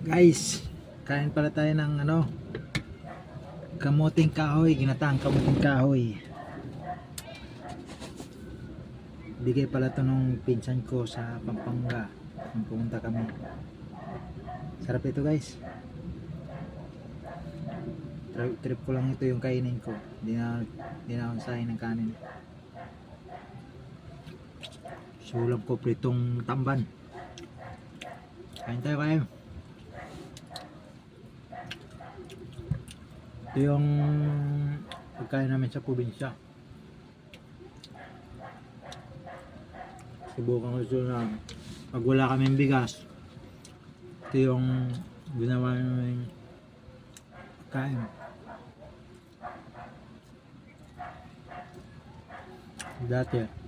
Guys, kain pala tayo ng kamuting kahoy, ginataang kamuting kahoy. Bigay pala to nung pinsan ko sa Pampanga nung pumunta kami. Sarap ito guys. Trip ko lang ito yung kainin ko. Di na akong sahin ng kanin. Sulab ko pritong tamban. Kain tayo kayo. Ito yung pagkain namin sa probinsya. Subukan ko ito na pag wala kaming bigas, ito yung ginawa namin kain. Dati